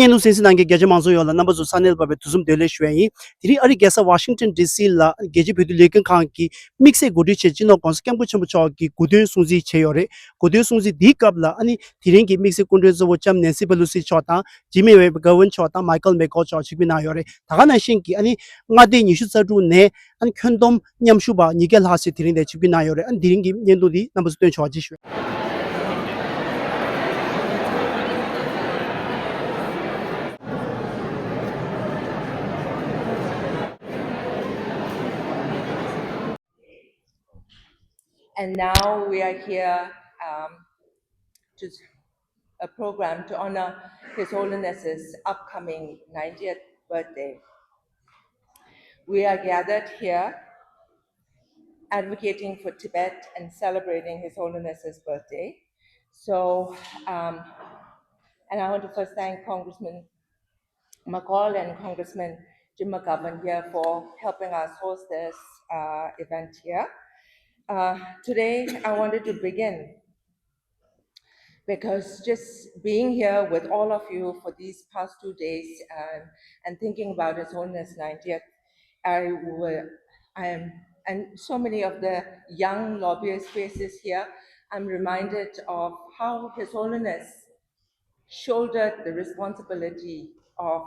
Yenu sensi nange geje manzo yola number zo sanel babe tuzum dele shweyi diri ari gesa Washington DC la geje phedu lekin khan ki mixe godi che jino kons kem ko chum chaw ki gode sungzi che yore gode sungzi di kabla ani thiring ki mixe kundre zo cham Nancy Pelosi chota Jimmy McGovern chota Michael McCall chaw chibina yore daga na shin ki ani ngade ni shu sadu ne an khyondom nyamshu ba nigel ha se thiring de chibina yore an diring ki nyendo di number zo chaw ji shwe. And now we are here to a program to honor His Holiness's upcoming 90th birthday. We are gathered here advocating for Tibet and celebrating His Holiness's birthday. So, and I want to first thank Congressman McCall and Congressman McGovern here for helping us host this event here. Today, I wanted to begin because just being here with all of you for these past 2 days and thinking about His Holiness 90th, and so many of the young lobbyist faces here, I'm reminded of how His Holiness shouldered the responsibility of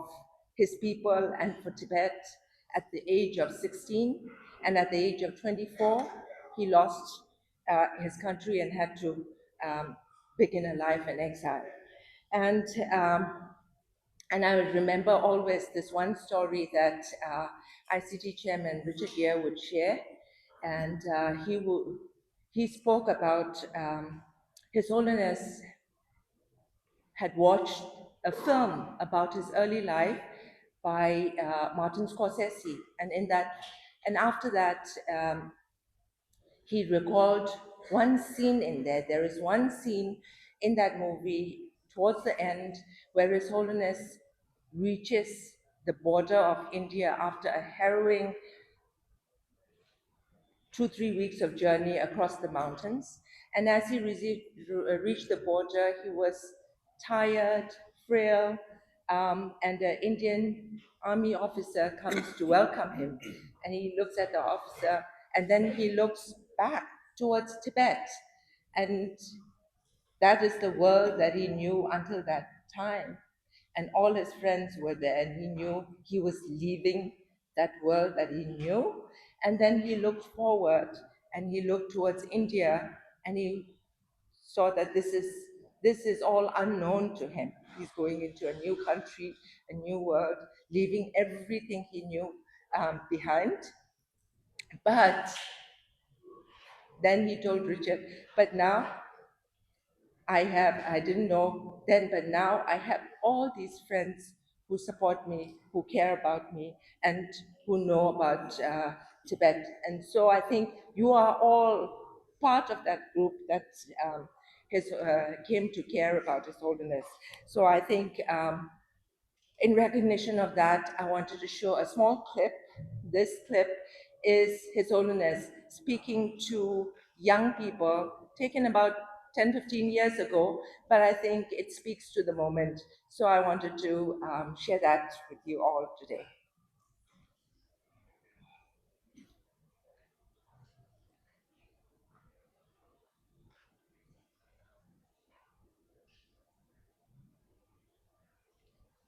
his people and for Tibet at the age of 16, and at the age of 24, he lost his country and had to begin a life in exile. And I remember always this one story that ICT Chairman Richard Gere would share, and he spoke about His Holiness had watched a film about his early life by Martin Scorsese, and after that, he recalled one scene in there. There is one scene in that movie towards the end where His Holiness reaches the border of India after a harrowing 2-3 weeks of journey across the mountains. And as he reached the border, he was tired, frail, and an Indian army officer comes to welcome him. And he looks at the officer, and then he looks back towards Tibet. And that is the world that he knew until that time. And all his friends were there, and he knew he was leaving that world that he knew. And then he looked forward, and he looked towards India, and he saw that this is all unknown to him. He's going into a new country, a new world, leaving everything he knew behind. But then he told Richard, but now I didn't know then, but now I have all these friends who support me, who care about me, and who know about Tibet. And so I think you are all part of that group that came to care about His Holiness. So I think in recognition of that, I wanted to show a small clip. This clip is His Holiness speaking to young people, taken about 10-15 years ago, but I think it speaks to the moment. So I wanted to share that with you all today.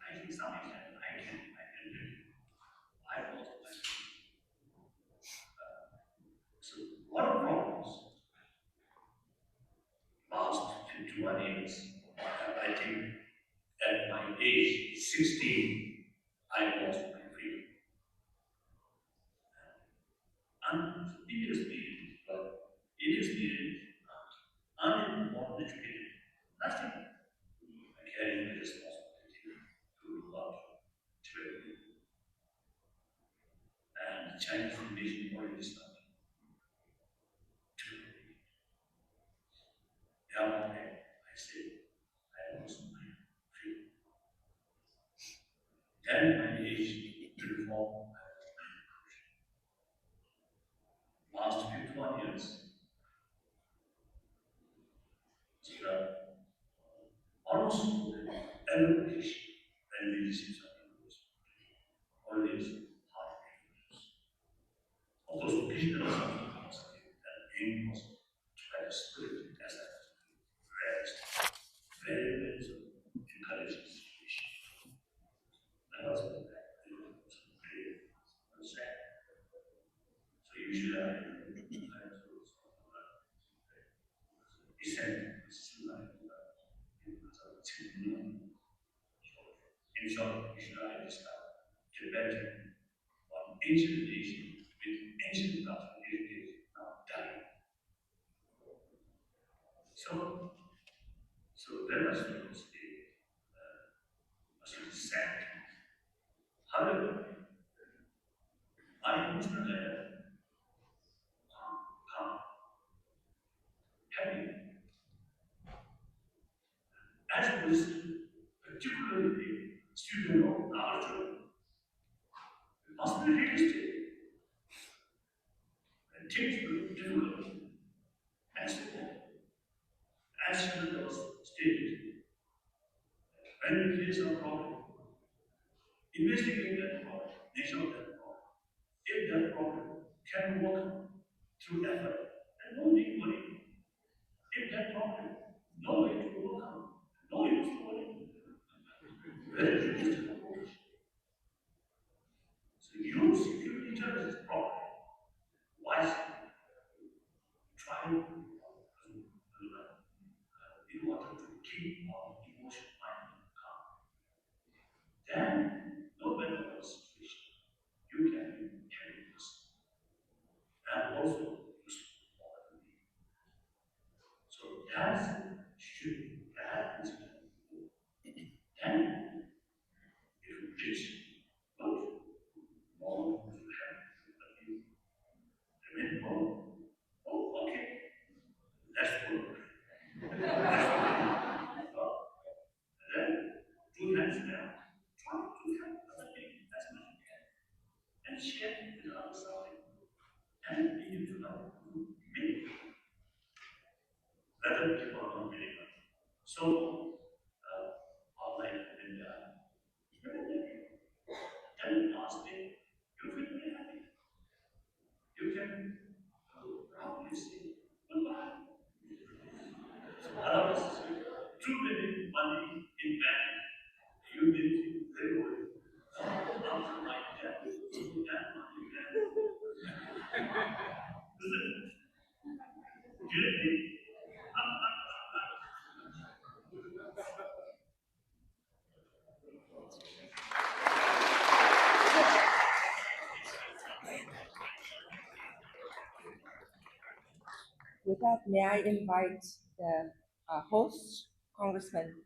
I think some extent I can do. I lost my so a lot of problems. Last 51 years, I think at my age 16, I lost my freedom. And it is uninformed, educated, nothing. Carrying the responsibility to love Tibet. And the Chinese invasion already started. I said, I Then my age reform. Last 51 years, almost every occasion when we receive something, always hard news. Of course, occasionally something comes that aim was to try to spirit as a rest, very, very encouraging situation. That was a great sad. So usually I descend in short, usually I discover Tibetan on ancient Asia with ancient heritage now dying. So that was a sad. However, I was not calm, happy. As was particularly student of Arjuna, we must be realistic. And things were difficult. As it was stated, when we face a problem, investigate that problem, nature of that problem. If that problem can work through effort, then no need worry. If that problem, no way to overcome, no use to worry. Very realistic approach. So use security intelligence properly, wisely, try in order to keep our emotional mind calm. Then, no matter what situation, you can carry this. And also useful for the people. So that should that is then it will reach good. More to have but you remain more. Oh, okay. That's good. Then two hands down. Try to help other people as much as you can. And share with the other side. And you do not make other people don't believe it. So, all I and then last day, you feel very happy. You can proudly say goodbye. Otherwise, too many money in bank, you may feel very worried. After my death, that money then. Really? With that, may I invite the host, Congressman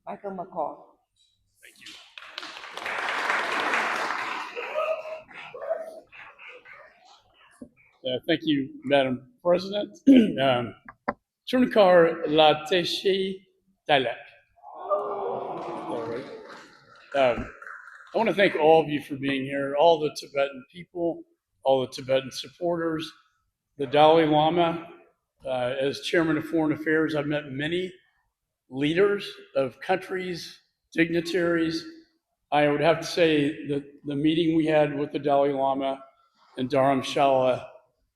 Michael McCall. Thank you, Madam President. Chunkar Lateshi Dalek. I want to thank all of you for being here, all the Tibetan people, all the Tibetan supporters, the Dalai Lama. As Chairman of Foreign Affairs, I've met many leaders of countries, dignitaries. I would have to say that the meeting we had with the Dalai Lama in Dharamshala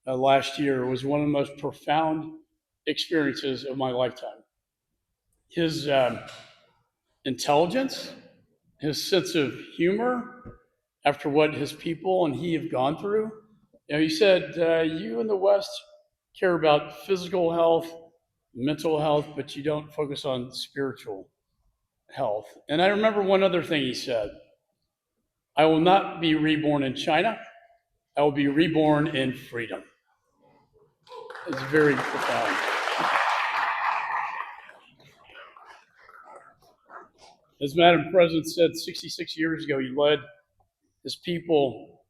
last year was one of the most profound experiences of my lifetime. His intelligence, his sense of humor after what his people and he have gone through. You know, he said, you in the West care about physical health, mental health, but you don't focus on spiritual health. And I remember one other thing he said: I will not be reborn in China. I will be reborn in freedom. It's very profound. As Madam President said, 66 years ago, he led his people,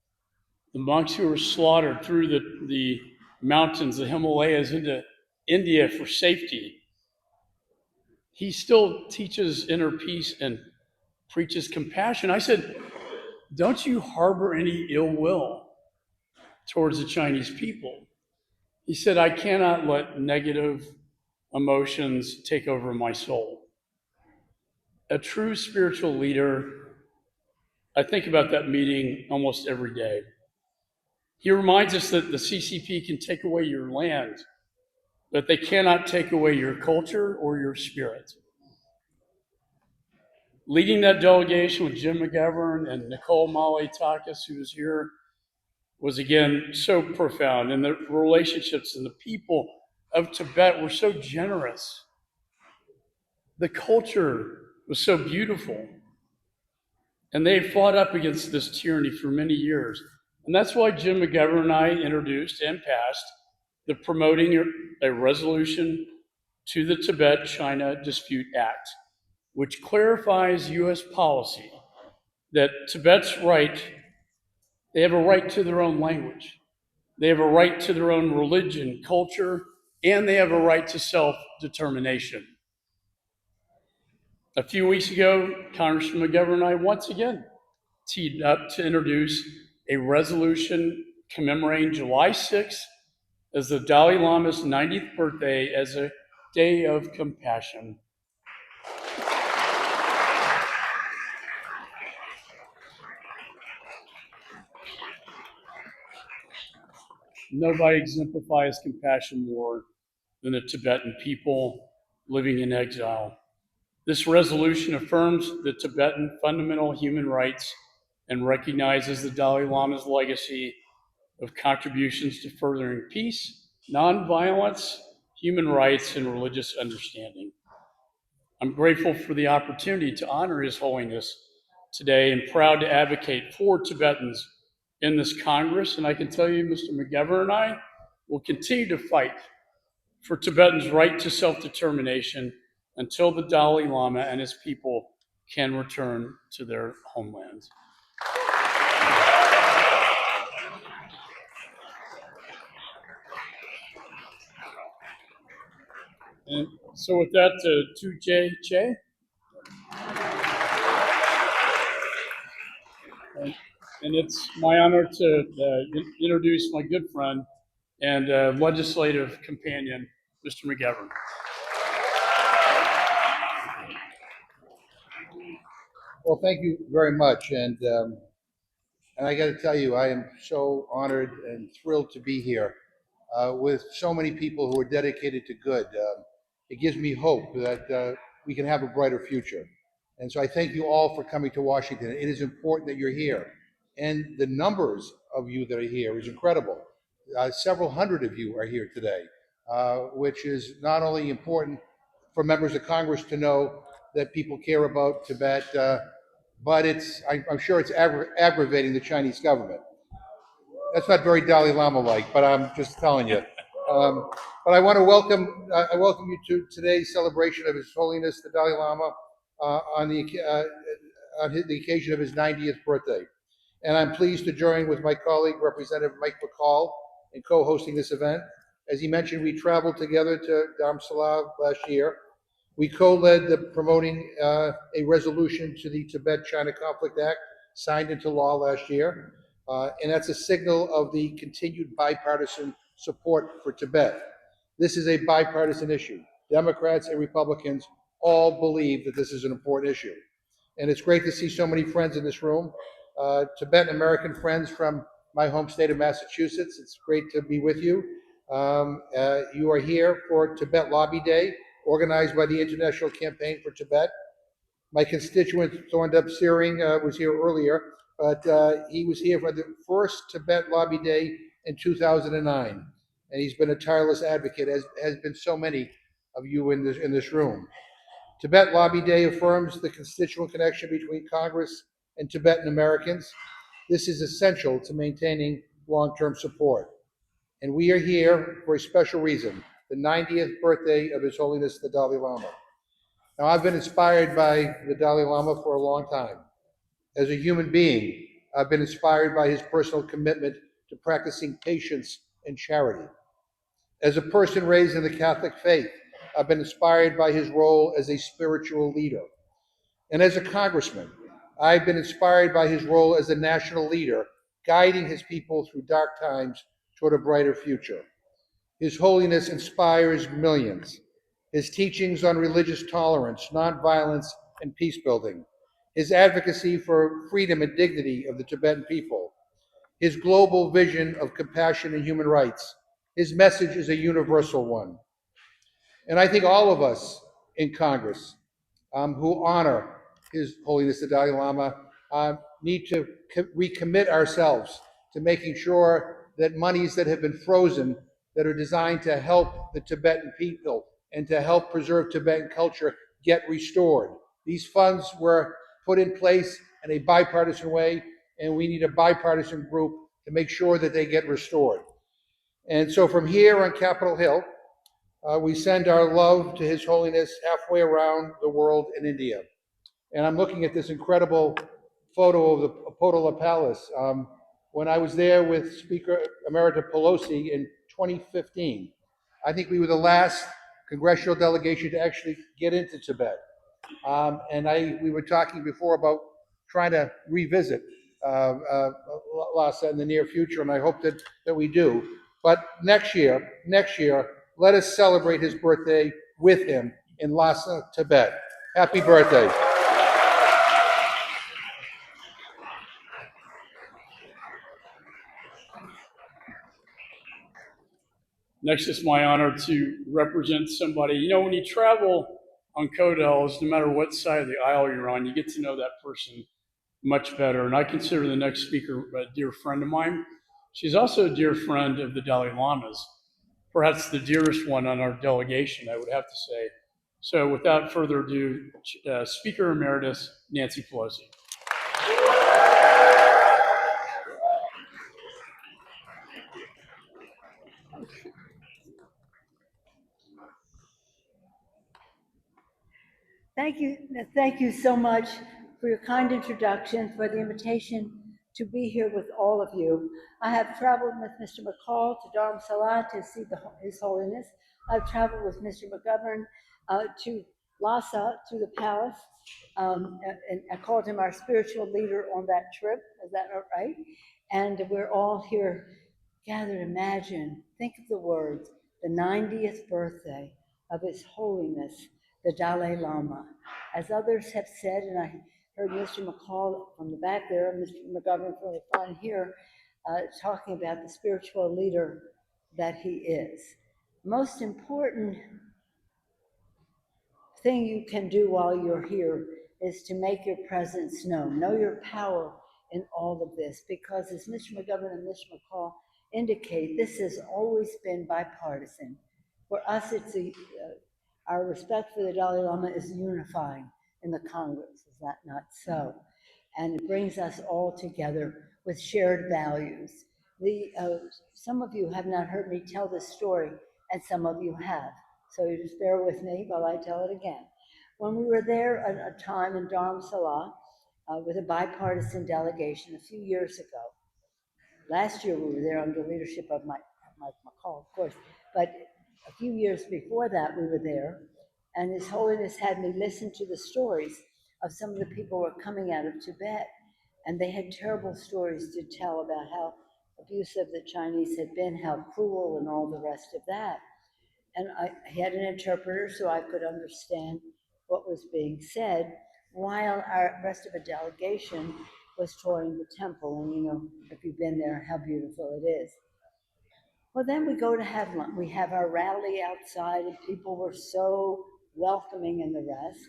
the monks who were slaughtered, through the mountains, the Himalayas, into India for safety. He still teaches inner peace and preaches compassion. I said, don't you harbor any ill will towards the Chinese people? He said, I cannot let negative emotions take over my soul. A true spiritual leader, I think about that meeting almost every day. He reminds us that the CCP can take away your land, but they cannot take away your culture or your spirit. Leading that delegation with Jim McGovern and Nicole Takis, who was here, was again so profound. And the relationships and the people of Tibet were so generous. The culture was so beautiful. And they fought up against this tyranny for many years. And that's why Jim McGovern and I introduced and passed the Promoting a Resolution to the Tibet-China Dispute Act, which clarifies U.S. policy that Tibet's right, they have a right to their own language, they have a right to their own religion, culture, and they have a right to self-determination. A few weeks ago, Congressman McGovern and I once again teed up to introduce a resolution commemorating July 6th as the Dalai Lama's 90th birthday as a day of compassion. Nobody exemplifies compassion more than the Tibetan people living in exile. This resolution affirms the Tibetan fundamental human rights and recognizes the Dalai Lama's legacy of contributions to furthering peace, nonviolence, human rights, and religious understanding. I'm grateful for the opportunity to honor His Holiness today and proud to advocate for Tibetans in this Congress. And I can tell you, Mr. McGovern and I will continue to fight for Tibetans' right to self-determination until the Dalai Lama and his people can return to their homelands. And so with that, Tu Che. And it's my honor to introduce my good friend and legislative companion, Mr. McGovern. Well, thank you very much. And I got to tell you, I am so honored and thrilled to be here with so many people who are dedicated to good. It gives me hope that we can have a brighter future. And so I thank you all for coming to Washington. It is important that you're here. And the numbers of you that are here is incredible. Several hundred of you are here today, which is not only important for members of Congress to know that people care about Tibet, but I'm sure it's aggravating the Chinese government. That's not very Dalai Lama-like, but I'm just telling you. But I want to welcome you to today's celebration of His Holiness the Dalai Lama on the occasion of his 90th birthday. And I'm pleased to join with my colleague, Representative Mike McCall, in co-hosting this event. As he mentioned, we traveled together to Dharamsala last year. We co-led the promoting a resolution to the Tibet-China Conflict Act, signed into law last year. And that's a signal of the continued bipartisan support for Tibet. This is a bipartisan issue. Democrats and Republicans all believe that this is an important issue. And it's great to see so many friends in this room, Tibetan American friends from my home state of Massachusetts. It's great to be with you. You are here for Tibet Lobby Day, organized by the International Campaign for Tibet. My constituent, Thorndub Searing, was here earlier, but he was here for the first Tibet Lobby Day in 2009. And he's been a tireless advocate, as has been so many of you in this room. Tibet Lobby Day affirms the constituent connection between Congress and Tibetan Americans. This is essential to maintaining long-term support. And we are here for a special reason, the 90th birthday of His Holiness the Dalai Lama. Now, I've been inspired by the Dalai Lama for a long time. As a human being, I've been inspired by his personal commitment to practicing patience and charity. As a person raised in the Catholic faith, I've been inspired by his role as a spiritual leader. And as a congressman, I've been inspired by his role as a national leader, guiding his people through dark times toward a brighter future. His Holiness inspires millions. His teachings on religious tolerance, nonviolence, and peace building, his advocacy for freedom and dignity of the Tibetan people, his global vision of compassion and human rights. His message is a universal one. And I think all of us in Congress who honor His Holiness the Dalai Lama need to recommit ourselves to making sure that monies that have been frozen that are designed to help the Tibetan people and to help preserve Tibetan culture get restored. These funds were put in place in a bipartisan way, and we need a bipartisan group to make sure that they get restored. And so from here on Capitol Hill, we send our love to His Holiness halfway around the world in India. And I'm looking at this incredible photo of the Potala Palace. When I was there with Speaker Emerita Pelosi in 2015, I think we were the last congressional delegation to actually get into Tibet. We were talking before about trying to revisit Lhasa in the near future, and I hope that we do. But next year, let us celebrate his birthday with him in Lhasa, Tibet. Happy birthday. Next, it's my honor to represent somebody. You know, when you travel on Codels, no matter what side of the aisle you're on, you get to know that person much better. And I consider the next speaker a dear friend of mine. She's also a dear friend of the Dalai Lama's, perhaps the dearest one on our delegation, I would have to say. So without further ado, Speaker Emeritus Nancy Pelosi. Thank you so much for your kind introduction, for the invitation to be here with all of you. I have traveled with Mr. McCall to Dharamsala to see His Holiness. I've traveled with Mr. McGovern to Lhasa, to the palace, and I called him our spiritual leader on that trip. Is that right? And we're all here gathered. Imagine, think of the words, the 90th birthday of His Holiness, the Dalai Lama. As others have said, and I heard Mr. McCall from the back there, and Mr. McGovern from the front here, talking about the spiritual leader that he is. Most important thing you can do while you're here is to make your presence known. Know your power in all of this, because as Mr. McGovern and Mr. McCall indicate, this has always been bipartisan. For us, it's our respect for the Dalai Lama is unifying in the Congress. Is that not so? And it brings us all together with shared values. Some of you have not heard me tell this story, and some of you have. So you just bear with me while I tell it again. When we were there at a time in Dharamsala with a bipartisan delegation a few years ago, last year we were there under leadership of Mike McCall, of course, but a few years before that we were there, and His Holiness had me listen to the stories of some of the people who were coming out of Tibet, and they had terrible stories to tell about how abusive the Chinese had been, how cruel, and all the rest of that. And I had an interpreter so I could understand what was being said, while our rest of the delegation was touring the temple. And you know, if you've been there, how beautiful it is. Well, then we go to have lunch. We have our rally outside, and people were so welcoming and the rest.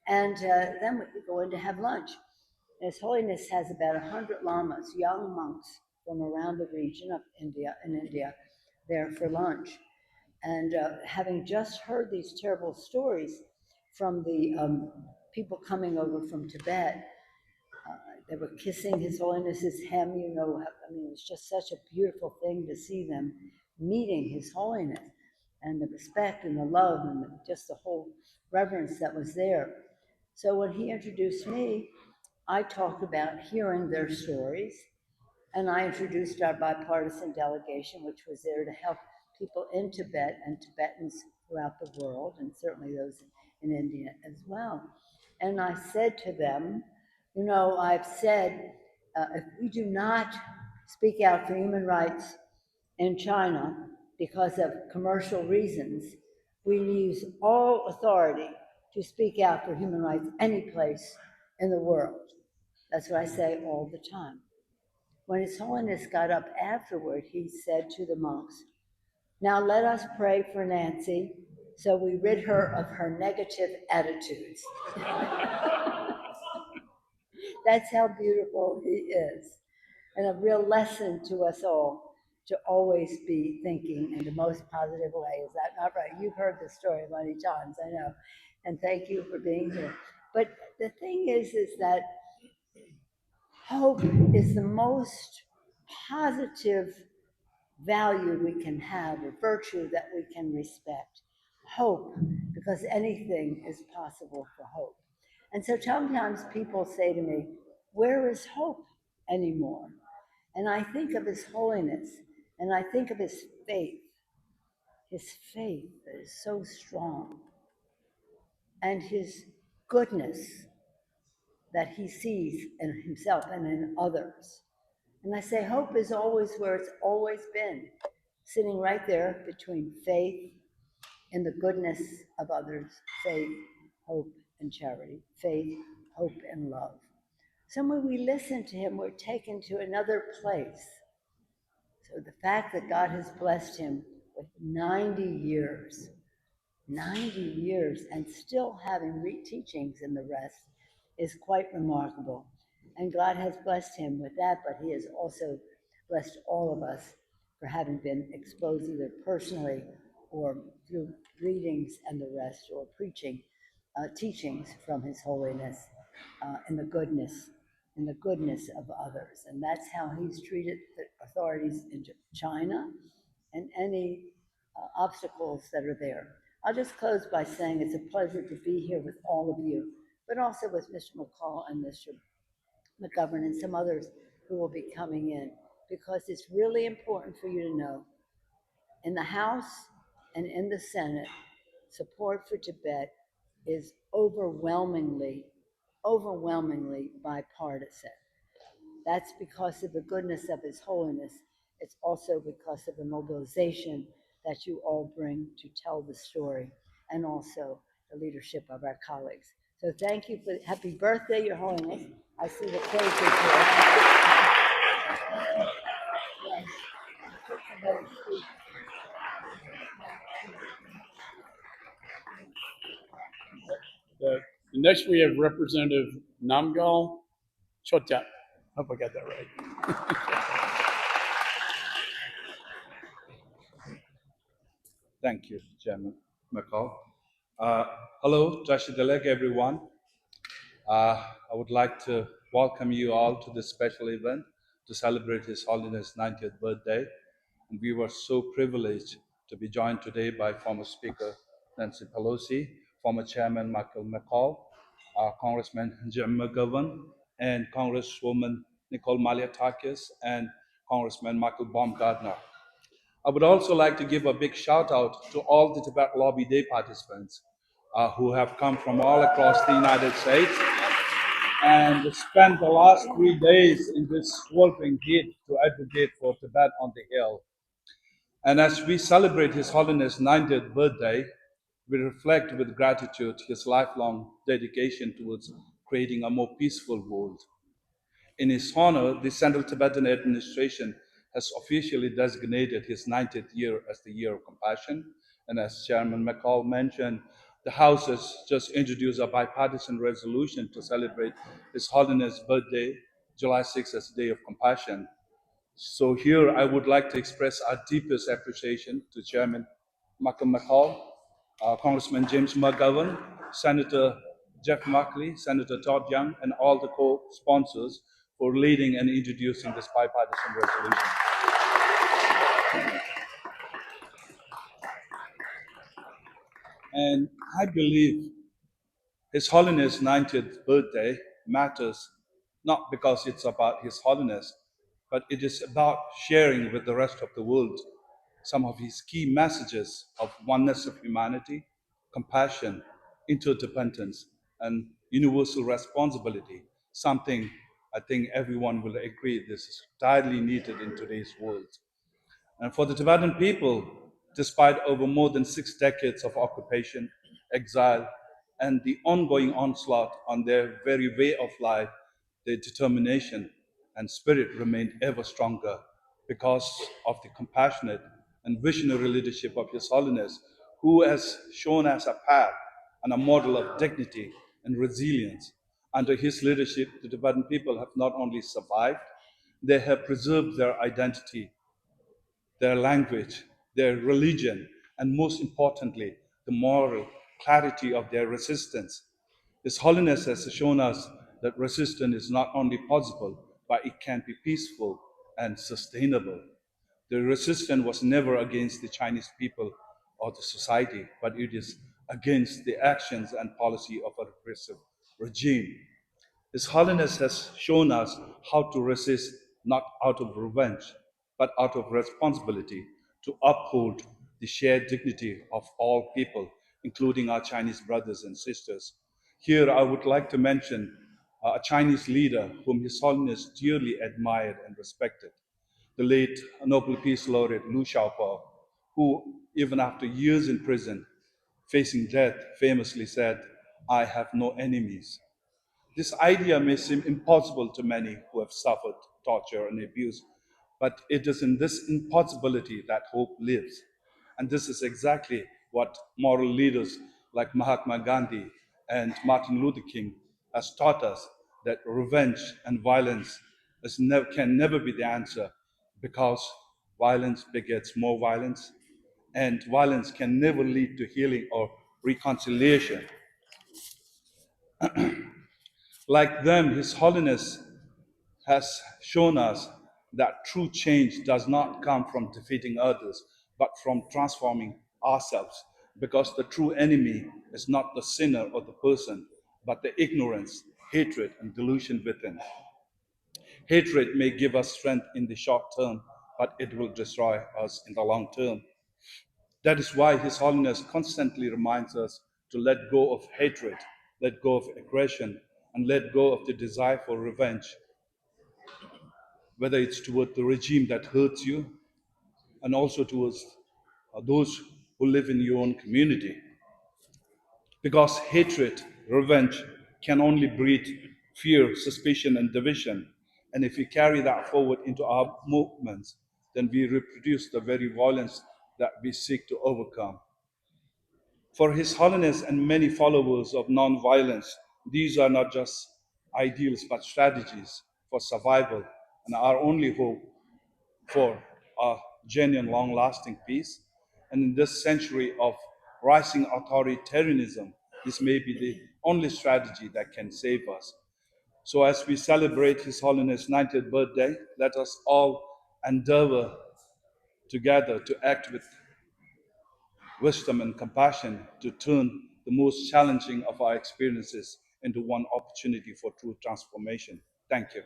And then we go in to have lunch. His Holiness has about 100 lamas, young monks from around the region of India, there for lunch. And having just heard these terrible stories from the people coming over from Tibet, they were kissing His Holiness's hem, you know. I mean, it was just such a beautiful thing to see them meeting His Holiness, and the respect and the love and just the whole reverence that was there. So when he introduced me, I talked about hearing their stories, and I introduced our bipartisan delegation, which was there to help people in Tibet and Tibetans throughout the world, and certainly those in India as well. And I said to them, You know, I've said if we do not speak out for human rights in China because of commercial reasons, we lose all authority to speak out for human rights any place in the world. That's what I say all the time. When His Holiness got up afterward, he said to the monks, "Now let us pray for Nancy so we rid her of her negative attitudes." That's how beautiful he is. And a real lesson to us all to always be thinking in the most positive way. Is that not right? You've heard the story many times, I know. And thank you for being here. But the thing is that hope is the most positive value we can have, a virtue that we can respect. Hope, because anything is possible for hope. And so sometimes people say to me, "Where is hope anymore?" And I think of His Holiness, and I think of his faith that is so strong, and his goodness that he sees in himself and in others. And I say, hope is always where it's always been, sitting right there between faith in the goodness of others, faith, hope, and charity, faith, hope, and love. So when we listen to him, we're taken to another place. So the fact that God has blessed him with 90 years, and still having teachings in the rest is quite remarkable. And God has blessed him with that, but he has also blessed all of us for having been exposed either personally or through readings and the rest, or preaching, teachings from His Holiness in the goodness of others. And that's how he's treated the authorities in China and any obstacles that are there. I'll just close by saying it's a pleasure to be here with all of you, but also with Mr. McCall and Mr. McGovern and some others who will be coming in, because it's really important for you to know in the House and in the Senate, support for Tibet is overwhelmingly bipartisan. That's because of the goodness of His Holiness. It's also because of the mobilization that you all bring to tell the story, and also the leadership of our colleagues. So thank you for happy birthday, Your Holiness. I see the cake is here. Next we have Representative Namgal Chotep. Hope I got that right. Thank you, Chairman McCall. Hello, Trashidalek, everyone. I would like to welcome you all to this special event to celebrate His Holiness' 90th birthday. And we were so privileged to be joined today by former Speaker Nancy Pelosi, former Chairman Michael McCall, Congressman McGovern, and Congresswoman Nicole Malliotakis, and Congressman Michael Baumgartner. I would also like to give a big shout out to all the Tibet Lobby Day participants who have come from all across the United States and spent the last 3 days in this sweltering heat to advocate for Tibet on the Hill. And as we celebrate His Holiness' 90th birthday, we reflect with gratitude his lifelong dedication towards creating a more peaceful world. In his honor, the Central Tibetan Administration has officially designated his 90th year as the Year of Compassion. And as Chairman McCall mentioned, the House has just introduced a bipartisan resolution to celebrate His Holiness' birthday, July 6th, as Day of Compassion. So here I would like to express our deepest appreciation to Chairman Michael McCall, Congressman James McGovern, Senator Jeff Markley, Senator Todd Young, and all the co-sponsors for leading and introducing this bipartisan resolution. And I believe His Holiness' 90th birthday matters not because it's about His Holiness, but it is about sharing with the rest of the world some of his key messages of oneness of humanity, compassion, interdependence, and universal responsibility, something I think everyone will agree this is entirely needed in today's world. And for the Tibetan people, despite over more than 6 decades of occupation, exile, and the ongoing onslaught on their very way of life, their determination and spirit remained ever stronger because of the compassionate and visionary leadership of His Holiness, who has shown us a path and a model of dignity and resilience. Under his leadership, the Tibetan people have not only survived, they have preserved their identity, their language, their religion, and most importantly, the moral clarity of their resistance. His Holiness has shown us that resistance is not only possible, but it can be peaceful and sustainable. The resistance was never against the Chinese people or the society, but it is against the actions and policy of a repressive regime. His Holiness has shown us how to resist not out of revenge, but out of responsibility to uphold the shared dignity of all people, including our Chinese brothers and sisters. Here, I would like to mention a Chinese leader whom His Holiness dearly admired and respected, the late Nobel Peace Laureate Liu Xiaobo, who, even after years in prison, facing death, famously said, "I have no enemies." This idea may seem impossible to many who have suffered torture and abuse, but it is in this impossibility that hope lives. And this is exactly what moral leaders like Mahatma Gandhi and Martin Luther King has taught us, that revenge and violence can never be the answer, because violence begets more violence, and violence can never lead to healing or reconciliation. Like them, His Holiness has shown us that true change does not come from defeating others, but from transforming ourselves, because the true enemy is not the sinner or the person, but the ignorance, hatred, and delusion within. Hatred may give us strength in the short term, but it will destroy us in the long term. That is why His Holiness constantly reminds us to let go of hatred, let go of aggression, and let go of the desire for revenge, whether it's toward the regime that hurts you and also towards those who live in your own community. Because hatred, revenge can only breed fear, suspicion, and division. And if we carry that forward into our movements, then we reproduce the very violence that we seek to overcome. For His Holiness and many followers of nonviolence, these are not just ideals but strategies for survival and our only hope for a genuine, long lasting peace. And in this century of rising authoritarianism, this may be the only strategy that can save us. So, as we celebrate His Holiness' 90th birthday, let us all endeavor together to act with wisdom and compassion to turn the most challenging of our experiences into one opportunity for true transformation. Thank you.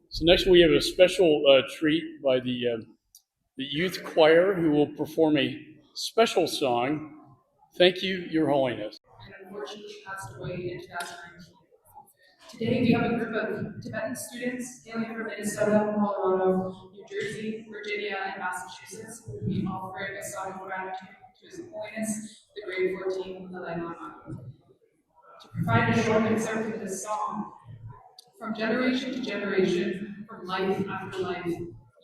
So next we have a special treat by the youth choir, who will perform a special song, Thank You, Your Holiness. And unfortunately passed away in 2019. Today, we have a group of Tibetan students hailing from Minnesota, Colorado, New Jersey, Virginia, and Massachusetts, who will be offering a song of gratitude to His Holiness, the Grade 14 Dalai Lama. To provide a short excerpt of this song, from generation to generation, from life after life,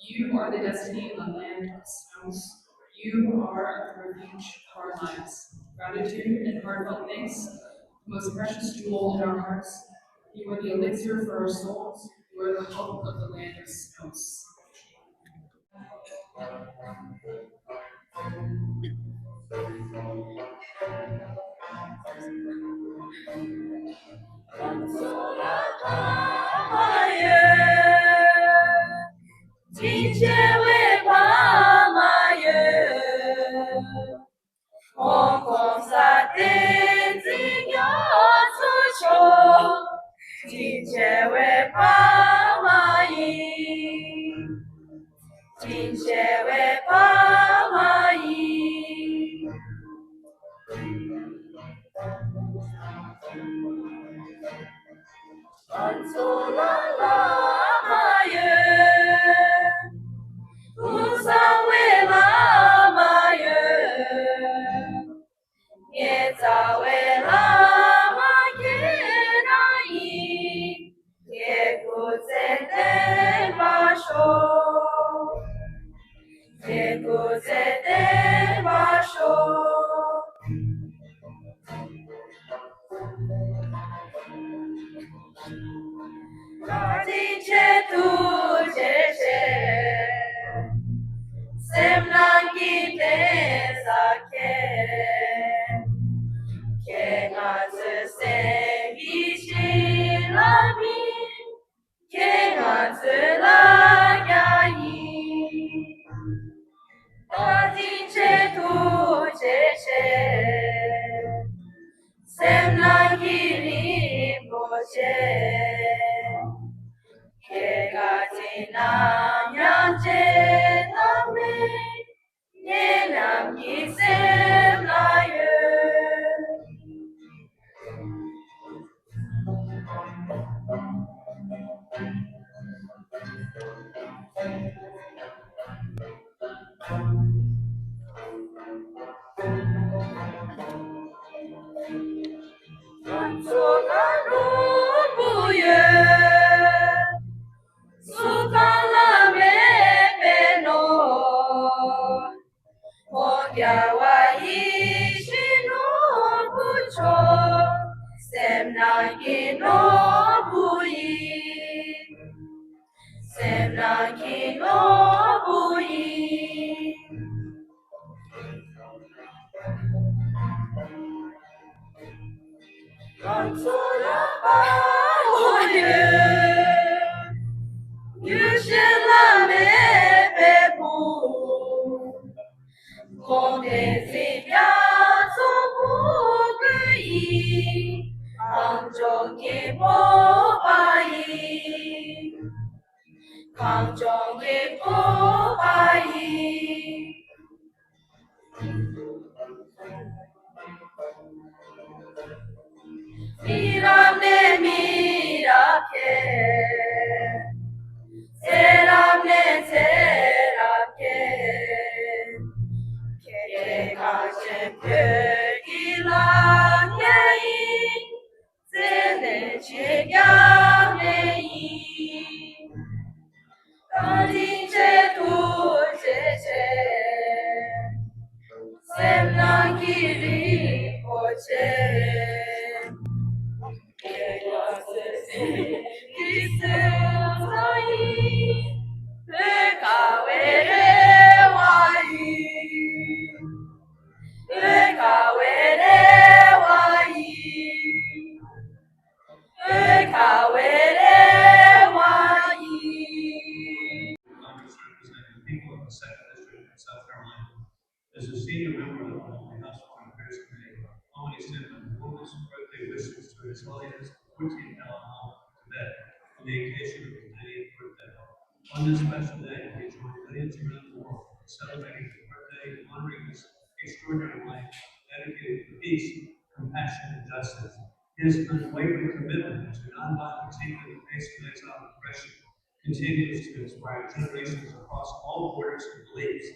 you are the destiny of the land of snows. You are the refuge of our lives. Gratitude and heartfelt thanks, the most precious jewel in our hearts. You are the elixir for our souls. You are the hope of the land of snows. Jinjewe 그곳에 때 마셔 Radice tu jeje Semnangi tezake Kengatsu sengi shirami Kengatsu lagyayi Radice tu jeje Semnangi rinpoche Kegati namyanche name Yenam yisem laye Sokaru buye Sukalame beno Ogyawa ishino bucho Semnangi no buyi Semnangi no buyi Kansura baoye Yushilame bebu Kondesiya sobuguyi Kanjoki bobayi Kanjoki bobayi Miramne mirake Seramne serake Kekachem pögilanyeyi Zene çigamneyi Kadince tuceçe Semnangiri poçe Congress representing the people of the Second District of South Carolina. As a senior member of the Honorable House Foreign Affairs Committee, I want to extend my warmest birthday wishes to His Holiness the 14th Dalai Lama of Tibet on the occasion of his 90th birthday. On this special day, we join millions around the world in celebrating his birthday and honoring his extraordinary life dedicated to peace, compassion, and justice. His unwavering commitment to nonviolent treatment in the face of exile and oppression continues to inspire generations across all borders and beliefs.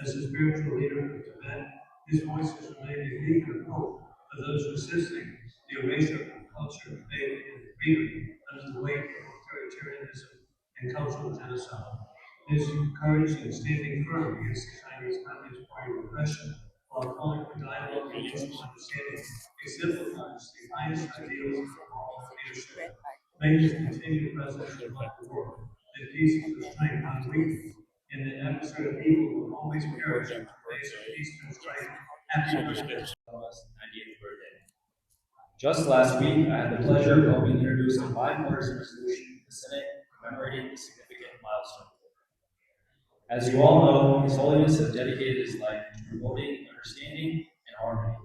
As a spiritual leader of Tibet, his voice has remained a beacon of hope for those resisting the erasure of culture, faith, and freedom under the weight of authoritarianism and cultural genocide. His courage in standing firm against the Chinese Communist Party repression while calling for dialogue and mutual understanding exemplifies the highest ideals of moral leadership. May his continued presence remind the world that peace is the strength, not weakness, and that adversary of evil will always perish in the face of peace and strife. Happy birthday. 90th birthday. Just last week, I had the pleasure of helping introduce a bipartisan resolution in the Senate commemorating this significant milestone. As you all know, His Holiness has dedicated his life to promoting understanding and harmony.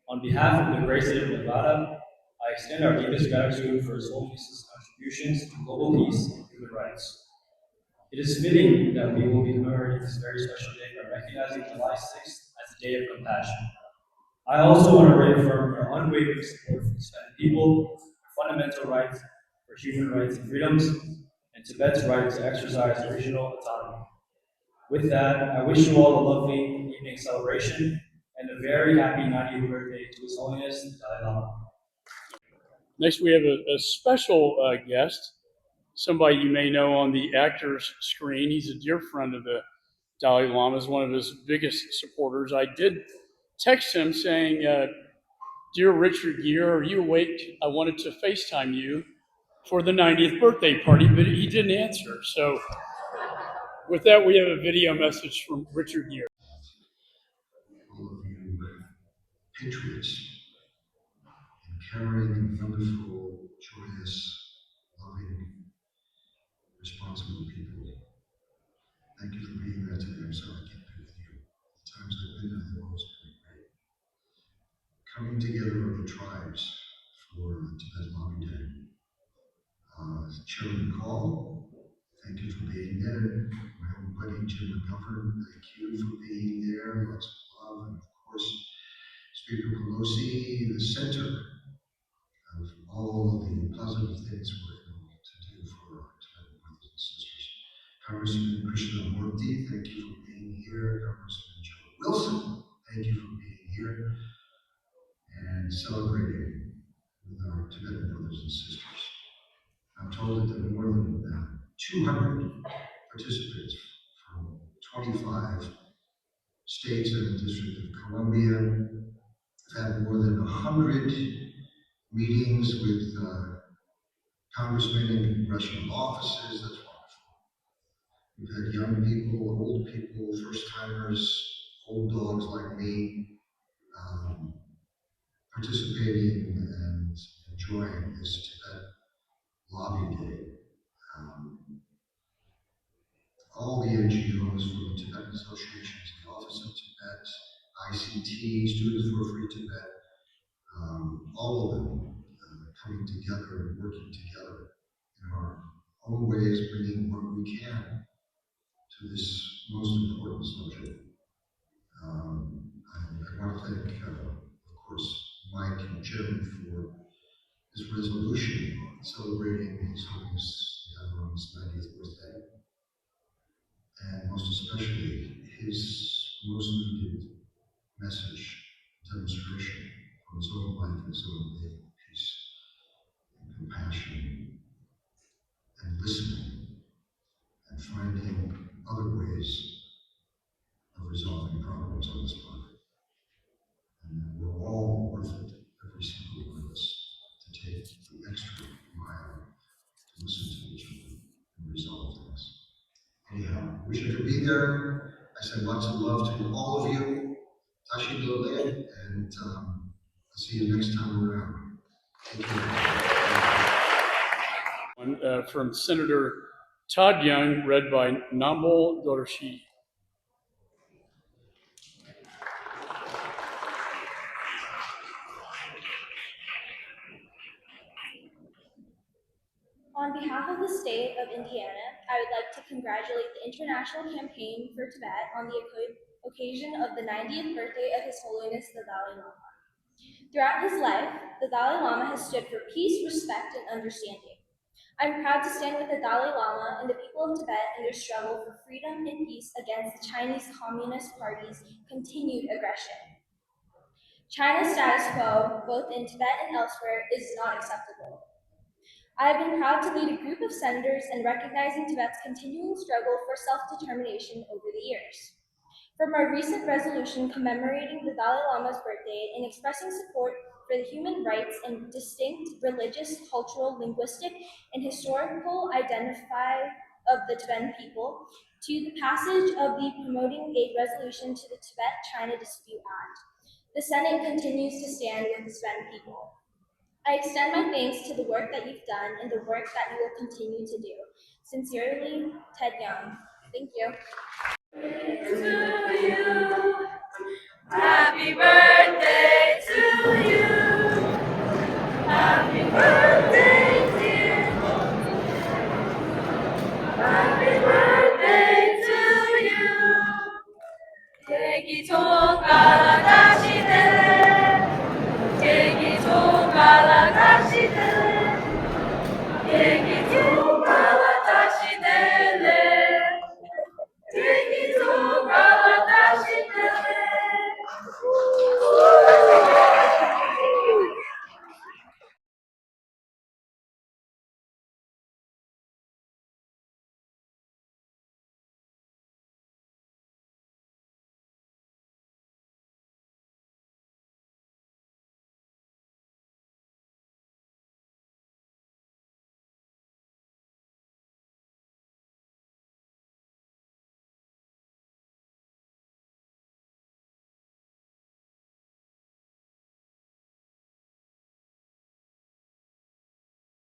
On behalf of the great state of Nevada, I extend our deepest gratitude for His Holiness's contributions to global peace and human rights. It is fitting that we will be commemorating this very special day by recognizing July 6th as a day of compassion. I also want to reaffirm our unwavering support for the Tibetan people, their fundamental rights for human rights and freedoms, and Tibet's right to exercise regional autonomy. With that, I wish you all a lovely evening celebration and a very happy 90th birthday to His Holiness the Dalai Lama. Next, we have a special guest, somebody you may know on the actor's screen. He's a dear friend of the Dalai Lama is one of his biggest supporters. I did text him saying, "Dear Richard Gere, are you awake? I wanted to FaceTime you for the 90th birthday party," but he didn't answer. So with that, we have a video message from Richard Gere. All of you patriots and caring, wonderful, joyous, loving, responsible people. Thank you for being there today. I'm sorry I can't be with you. The times I've been there, they've always been great. Coming together of the tribes for Tibetan Lobby Day. Chairman McCall, thank you for being there. My own buddy Jim McGovern, thank you for being there. Lots of love. And of course, Speaker Pelosi, the center of all of the positive things we're able to do for our Tibetan brothers and sisters. Congressman Krishnamurti, thank you for being here. Congressman Joe Wilson, thank you for being here and celebrating with our Tibetan brothers and sisters. I'm told that there are more than 200 participants from 25 states and the District of Columbia. I've had more than 100 meetings with congressmen in congressional offices. That's wonderful. We've had young people, old people, first-timers, old dogs like me, participating and enjoying this Tibet Lobby Day. All the NGOs from the Tibetan Associations, the Office of Tibet, ICT, Students for Free Tibet, all of them coming together and working together in our own ways, bringing what we can to this most important subject. I want to thank, of course, Mike and Jim for this resolution celebrating His Holiness the Dalai Lama's 90th birthday, and most especially his most needed message, demonstration from his own life and his own faith, peace and compassion and listening and finding other ways of resolving problems on this planet. And we're all worth it, every single one of us, to take the extra mile to listen to each other and resolve things. Anyhow, wish I could be there. I send lots of love to all of you. Tashi Lole, and I'll see you next time around. Thank you. From Senator Todd Young, read by Nambo Dorshi. On behalf of the state of Indiana, I would like to congratulate the International Campaign for Tibet on the occasion of the 90th birthday of His Holiness the Dalai Lama. Throughout his life, the Dalai Lama has stood for peace, respect, and understanding. I'm proud to stand with the Dalai Lama and the people of Tibet in their struggle for freedom and peace against the Chinese Communist Party's continued aggression. China's status quo, both in Tibet and elsewhere, is not acceptable. I have been proud to lead a group of senators in recognizing Tibet's continuing struggle for self-determination over the years. From our recent resolution commemorating the Dalai Lama's birthday and expressing support for the human rights and distinct religious, cultural, linguistic, and historical identity of the Tibetan people, to the passage of the Promoting Aid Resolution to the Tibet-China Dispute Act, the Senate continues to stand with the Tibetan people. I extend my thanks to the work that you've done and the work that you will continue to do. Sincerely, Ted Young. Thank you. To you. Happy birthday to you. Happy birthday, dear. Happy birthday to you. Keki to karadashi de.